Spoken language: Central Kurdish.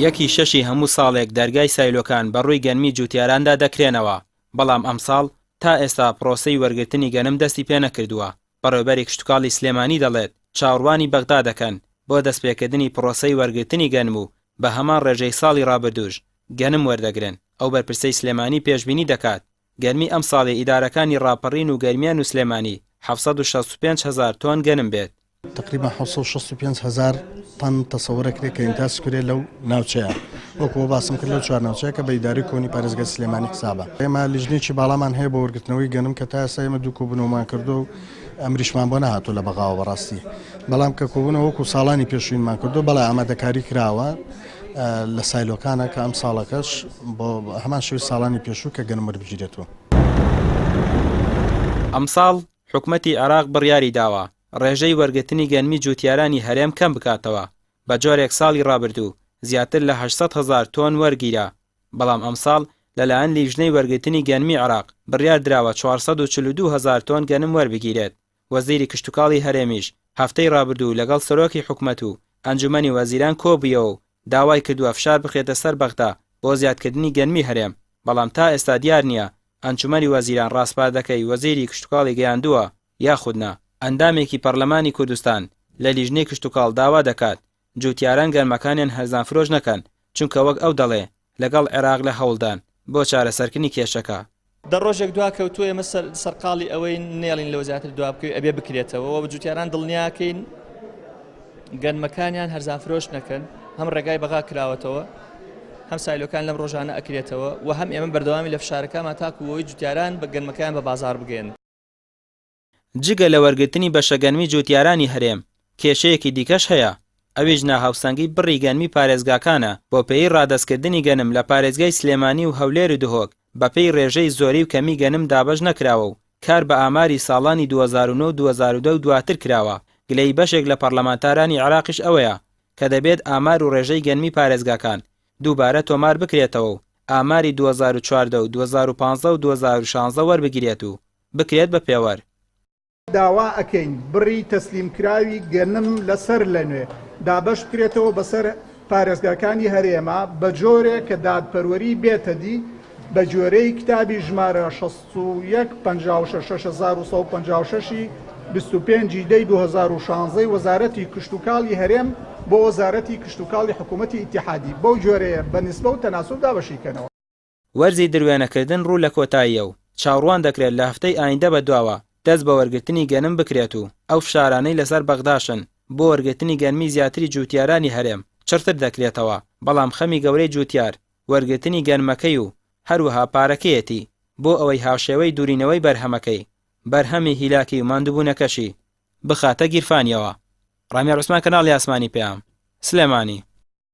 یەکی شەشی هەموو ساڵێک دەرگای سایلۆکان بەڕووی گەنمی جوتیاراندا دەکرێنەوە، بەڵام ئەمساڵ تا ئێستا پرۆسەی وەرگرتنی گەنم دەستی پێ نەکردووە. بەڕێوەبەری کشتوکاڵی سلێمانی دەڵێت چاوەڕوانی بەغدا دەکەن بۆ دەستپێکردنی پرۆسەی وەرگرتنی گەنم و بە هەمان ڕێژەی ساڵی ڕابردووش گەنم وەردەگرن. ئەو بەرپرسەی سلێمانی پێشبینی دەکات گەرمی ئەم ساڵی ئیدارەکانی ڕاپەڕین و گەرمیان و سلێمانی 765,000 تۆن گەنم بێت. تقریبا 765,000 تن تەسەوڕێک کە ئینتاس کرێت لەو ناوچەیە، وەکو باسم کرد لەو چوار ناوچەیە کە بە ئیداری کۆنی پارێزگای سلێمانی حسابە. ئێمە لیژنێکی باڵامان هەیە بۆ وەرگرتنەوەی گەنم کە تا ئێستا ئێمە دوو کۆبوونەوەمان کردو و ئەمریشمان بۆ نەهاتوو لە بەغاوە بەڕاستی، بەڵام کە کۆبوونەوە وەکو ساڵانی پێشووینمان کردو بەڵام ئامادەکاری کراوە لە سایلۆکانە کە ئەم ساڵەکەش بۆ هەمان شێوەی ساڵانی پێشوو کە گەنم وەربگیرێتەوە. ئەمساڵ حکومەتی عێراق بڕیاری داوە ڕێژەی وەرگرتنی گەنمی جوتیارانی هەرێم کەم بکاتەوە. بە جۆرێک ساڵی ڕابردوو زیاتر لە 800,000 تۆن وەرگیرا، بەڵام ئەمساڵ لەلایەن لیژنەی وەرگرتنی گەنمی عێراق بڕیار دراوە 442,000 تۆن گەنم وەربگیرێت. وەزیری کشتوکاڵی هەرێمیش هەفتەی ڕابردوو لەگەڵ سەرۆکی حکومەت و ئەنجومەنی وەزیران کۆبوویەوە و داوای کردووە فشار بخێتە سەر بەغدا بۆ زیادکردنی گەنمی هەرێم، بەڵام تا ئێستا دیار نییە ئەنجومەنی وەزیران ڕاستپاردەکەی وەزیری کشتوکاڵی گەیاندووە یاخودنا. ئەندامێکی پەرلەمانی کوردستان لە لیژنەی کشتوکاڵ داوا دەکات جوتیاران گەنمەکانیان هەرزان فرۆش نەکەن، چونکە وەک ئەو دەڵێ لەگەڵ عێراق لە هەوڵدان بۆ چارەسەرکردنی کێشەکە. دە ڕۆژێک دوا کەوتووە ئێمە سەرقاڵی ئەوەی نێڵین لە وەزارەتی دوا بکەوێت ئەبێ بکرێتەوە و بە جوتیاران دڵنیاکەین گەنمەکانیان هەرزان فرۆش نەکەن، هەم ڕێگای بەغا کراوەتەوە، هەم سایلۆکان لەم ڕۆژانە ئەکرێتەوە و هەم ئێمە بەردەوامی لە فشارەکەمان تاکوەوەی جوتیاران بە گەنمەکان بە بازار بگەن. جگە لە وەرگرتنی بەشە گەنمی جوتیارانی هەرێم کێشەیەکی دیکەش هەیە، ئەویش ناهاوسەنگی بڕی گەنمی پارێزگاکانە بۆ پێی ڕادەستکردنی گەنم لە پارێزگای سلێمانی و هەولێر و دهۆک بەپێی ڕێژەی زۆری و کەمی گەنم دابەش نەکراوە و کار بە ئاماری ساڵانی 2009 و 2010 و دواتر کراوە. گلەی بەشێک لە پەرلەمانتارانی عێراقیش ئەوەیە کە دەبێت ئامار و ڕێژەی گەنمی پارێزگاکان دووبارە تۆمار بکرێتەوە و ئاماری 2014 و 2015 و 2016 وەربگیرێت و بکرێت بە پێوەر. داوا ئەکەین بڕی تەسلیمکراوی گەنم لەسەر لەنوێ دابەش بکرێتەوە بەسەر پارێزگاکانی هەرێما بە جۆرێک کە دادپەروەری بێتە دی بە جۆرەی کتابی ژمارە 6156,156 25 دەی 2016 وەزارەتی کشتوکاڵی هەرێم بۆ وەزارەتی کشتوکاڵی حکوومەتی ئیتیحادی بەو جۆرەیە بە نسبە و تەناسب دابەشیکەنەوە. وەرزی دروێنەکردن ڕوو لە کۆتاییە و چاوەڕوان دەکرێت لە هەفتەی ئایندە بەدواوە دەست بە وەرگرتنی گەنم بکرێت و ئەو فشارانەی لەسەر بەغداشن بۆ وەرگرتنی گەنمی زیاتری جوتیارانی هەرێم چرتر دەکرێتەوە، بەڵام خەمی گەورەی جوتیار وەرگرتنی گەنمەکەی و هەروەها پارەکەیەتی بۆ ئەوەی هاوشێوەی دوورینەوەی بەرهەمەکەی بەرهەمی هیلاکی و ماندووبوونەکەشی بخاتە گیرفانیەوە. ڕامیا عوسمان، کەناڵی ئاسمانی پێام، سلێمانی.